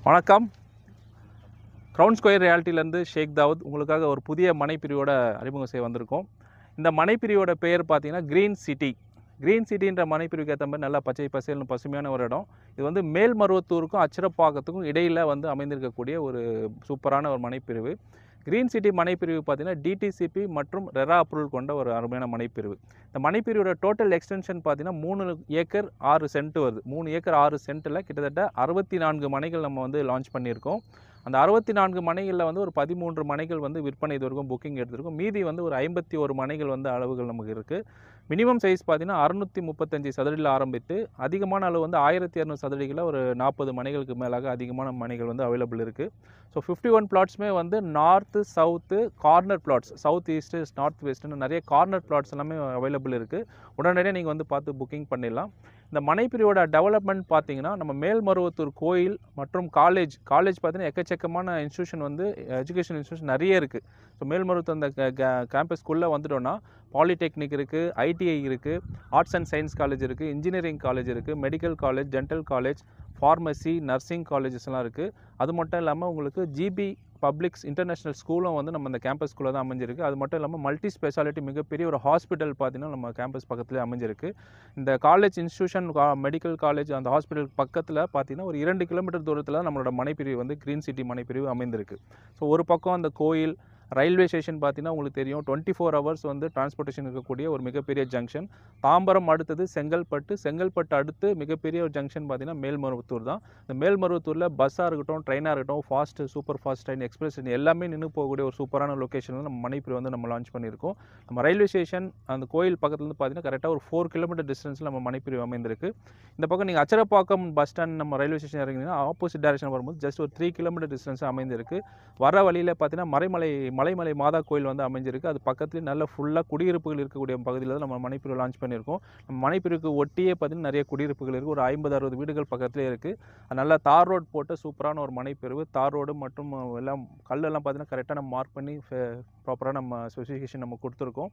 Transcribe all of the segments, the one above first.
வணக்கம். Crown square ரியாலிட்டிலேருந்து ஷேக் தாவூத் உங்களுக்காக ஒரு புதிய மனைப்பிரிவோட அறிமுகம் செய்ய வந்திருக்கோம். இந்த மனைப்பிரிவோட பெயர் பார்த்தீங்கன்னா க்ரீன் சிட்டி. க்ரீன் சிட்டின்ற மனைப்பிரிவுக்கு ஏற்ற மாதிரி நல்லா பச்சை பசேல்னு பசுமையான ஒரு இடம். இது வந்து மேல்மருவத்தூருக்கும் அச்சிரப்பாக்கத்துக்கும் இடையில் வந்து அமைந்திருக்கக்கூடிய ஒரு சூப்பரான ஒரு மனைப்பிரிவு. க்ரீன் சிட்டி மனைப்பிரிவு பார்த்தீங்கன்னா டிடிசிபி மற்றும் ரெரா அப்ரூவல் கொண்ட ஒரு அருமையான மனைப்பிரிவு. இந்த மனைப்பிரிவோட டோட்டல் எக்ஸ்டென்ஷன் பார்த்தீங்கன்னா 3 ஏக்கர் 6 சென்ட் வருது. 3 ஏக்கர் 6 சென்ட்டில் கிட்டத்தட்ட 64 மனைகள் நம்ம வந்து லான்ச் பண்ணியிருக்கோம். அந்த 64 மனைகளில் வந்து ஒரு 13 மனைகள் வந்து விற்பனை இது வரைக்கும் புக்கிங் எடுத்திருக்கோம். மீதி வந்து ஒரு 51 மனைகள் வந்து அளவுகள் நமக்கு இருக்குது. மினிமம் சைஸ் பார்த்தீங்கன்னா 635 சதுரடியில் ஆரம்பித்து அதிகமான அளவு வந்து 1200 சதுரடிகளில் ஒரு 40 மனைகளுக்கு மேலாக அதிகமான மனைகள் வந்து அவைலபிள் இருக்குது. ஸோ 51 பிளாட்ஸுமே வந்து north south corner plots, south east north வெஸ்ட்டுன்னு நிறைய கார்னர் பிளாட்ஸ் எல்லாமே அவைலபிள் இருக்குது. உடனடியாக நீங்கள் வந்து பார்த்து புக்கிங் பண்ணிடலாம். இந்த மனைப்பிரிவோட டெவலப்மெண்ட் பார்த்தீங்கன்னா நம்ம மேல்மருவத்தூர் கோயில் மற்றும் காலேஜ் பார்த்தீங்கன்னா எக்கச்சக்கமான இன்ஸ்டியூஷன் வந்து எஜுகேஷன் இன்ஸ்டியூஷன் நிறைய இருக்குது. ஸோ மேல்மருவத்தூர் அந்த கேம்பஸ்குள்ளே வந்துட்டோன்னா பாலிடெக்னிக் இருக்குது, ஐடிஐ இருக்குது, ஆர்ட்ஸ் அண்ட் சயின்ஸ் காலேஜ் இருக்குது, இன்ஜினியரிங் காலேஜ் இருக்குது, medical college, dental college, pharmacy, nursing காலேஜஸ்லாம் இருக்குது. அது மட்டும் இல்லாமல் உங்களுக்கு ஜிபி பப்ளிக்ஸ் இன்டர்நேஷ்னல் ஸ்கூலும் வந்து நம்ம இந்த கேம்பஸ்குள்ளே தான் அமைஞ்சிருக்கு. அது மட்டும் இல்லாமல் மல்டி ஸ்பெஷாலிட்டி மிகப்பெரிய ஒரு ஹாஸ்பிட்டல் பார்த்தீங்கன்னா நம்ம கேம்பஸ் பக்கத்துலேயே அமைஞ்சிருக்கு. இந்த காலேஜ் இன்ஸ்டியூஷன் மெடிக்கல் காலேஜ் அந்த ஹாஸ்பிட்டல் பக்கத்தில் பார்த்தீங்கன்னா ஒரு 2 கிலோமீட்டர் தூரத்தில் நம்மளோட மனைப்பிரிவு வந்து க்ரீன் சிட்டி மனைப்பிரிவு அமைந்திருக்கு. ஸோ ஒரு பக்கம் அந்த கோயில், ரயில்வே ஸ்டேஷன் பார்த்தீங்கன்னா உங்களுக்கு தெரியும் 24 ஹவர்ஸ் வந்து டிரான்ஸ்போர்ட்டேஷன் இருக்கக்கூடிய ஒரு மிகப்பெரிய ஜங்ஷன். தாம்பரம் அடுத்தது செங்கல்பட்டு அடுத்து மிகப்பெரிய ஒரு ஜங்ஷன் பார்த்தீங்கன்னா மேல்மருவத்தூர் தான். இந்த மேல்மருவத்தூரில் பஸ்ஸாக இருக்கட்டும், ட்ரெயினாக இருக்கட்டும், super fast train, express train எல்லாமே நின்று போகக்கூடிய ஒரு சூப்பரான லொக்கேஷனில் நம்ம மனைப்பிரிவு வந்து நம்ம லான்ச் பண்ணியிருக்கோம். நம்ம ரயில்வே ஸ்டேஷன் அந்த கோயில் பக்கத்துலேருந்து பார்த்தீங்கன்னா கரெக்டாக ஒரு 4 கிலோமீட்டர் டிஸ்டன்ஸில் நம்ம மனைப்பிரிவு அமைந்திருக்கு. இந்த பக்கம் நீங்கள் அச்சரப்பாக்கம் பஸ் ஸ்டாண்ட் நம்ம ரயில்வே ஸ்டேஷன் இறங்கினீங்கன்னா ஆப்போசிட் டைரக்ஷன் வரும்போது ஜஸ்ட் ஒரு 3 கிலோமீட்டர் டிஸ்டன்ஸ் அமைந்திருக்கு. வர வழியில் பார்த்தீங்கன்னா மலைமலை மாதா கோயில் வந்து அமைஞ்சிருக்கு. அது பக்கத்துலேயே நல்ல ஃபுல்லாக குடியிருப்புகள் இருக்கக்கூடிய பகுதியில் தான் நம்ம மனைப்பிரிவு லான்ச் பண்ணியிருக்கோம். நம்ம மனைப்பிரிவுக்கு ஒட்டியே பார்த்தீங்கன்னா நிறைய குடியிருப்புகள் இருக்குது. ஒரு 50-60 வீடுகள் பக்கத்துலேயே இருக்குது. அது நல்லா தார் ரோடு போட்டு சூப்பரான ஒரு மனைப்பிரிவு. தார் ரோடு மற்றும் எல்லாம் கல்லெல்லாம் பார்த்தீங்கன்னா கரெக்டாக நம்ம மார்க் பண்ணி ப்ராப்பராக நம்ம ஸ்பெசிஃபிகேஷன் நம்ம கொடுத்துருக்கோம்.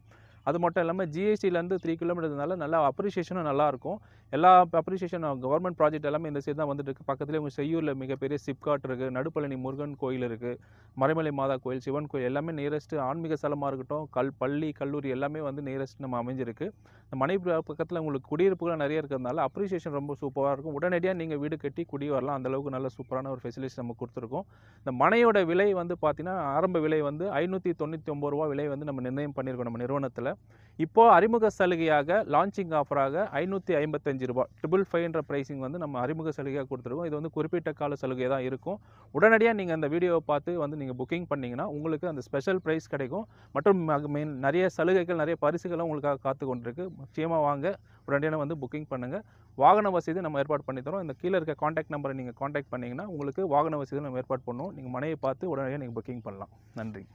அது மட்டும் இல்லாமல் ஜிஎஸ்டிலேருந்து 3 கிலோமீட்டர்னால நல்லா அப்ரிஷியேஷனும் நல்லாயிருக்கும். எல்லா அப்ரிஷியேஷன் கவர்மெண்ட் ப்ராஜெக்ட் எல்லாமே இந்த சைடு தான் வந்துட்டு இருக்குது. பக்கத்துலேயே உங்கள் செய்யூரில் மிகப்பெரிய சிப்காட் இருக்குது, நடுப்பழனி முருகன் கோயில் இருக்குது, மறைமலை மாதா கோயில், சிவன் கோயில் எல்லாமே நியரஸ்ட்டு ஆன்மீக ஸ்தலமாக இருக்கட்டும், பள்ளி கல்லூரி எல்லாமே வந்து நியரஸ்ட் நம்ம அமைஞ்சிருக்கு. இந்த மனைப்பிரிவு பக்கத்தில் உங்களுக்கு குடியிருப்புகள் நிறைய இருக்கிறதுனால அப்ரிஷியேஷன் ரொம்ப சூப்பராக இருக்கும். உடனடியாக நீங்கள் வீடு கட்டி குடி வரலாம். அந்தளவுக்கு நல்ல சூப்பரான ஒரு ஃபெசிலிட்டிஸ் நம்ம கொடுத்துருக்கோம். இந்த மனையோட விலை வந்து பார்த்தீங்கன்னா ஆரம்ப விலை வந்து ரூ. 599 விலை வந்து நம்ம நிர்ணயம் பண்ணியிருக்கோம் நம்ம நிறுவனத்தில். இப்போது அறிமுக சலுகையாக லான்ச்சிங் ஆஃபராக ரூ. 555 555 ப்ரைஸிங் வந்து நம்ம அறிமுக சலுகையாக கொடுத்துருக்கோம். இது வந்து குறிப்பிட்ட கால சலுகை தான் இருக்கும். உடனடியாக நீங்கள் அந்த வீடியோவை பார்த்து வந்து நீங்கள் புக்கிங் பண்ணிங்கன்னா உங்களுக்கு அந்த ஸ்பெஷல் ப்ரைஸ் கிடைக்கும். மற்றும் நிறைய சலுகைகள், நிறைய பரிசுகளும் உங்களுக்காக காத்து கொண்டிருக்கு. நிச்சயமாக வாங்க, உடனடியாக வந்து புக்கிங் பண்ணுங்கள். வாகன வசதி நம்ம ஏற்பாடு பண்ணி தரோம். இந்த கீழே இருக்க காண்டாக்ட் நம்பரை நீங்கள் காண்டாக்ட் பண்ணிங்கன்னா உங்களுக்கு வாகன வசதி நம்ம ஏற்பாடு பண்ணுவோம். நீங்கள் மனையை பார்த்து உடனடியாக நீங்கள் புக்கிங் பண்ணலாம். நன்றி.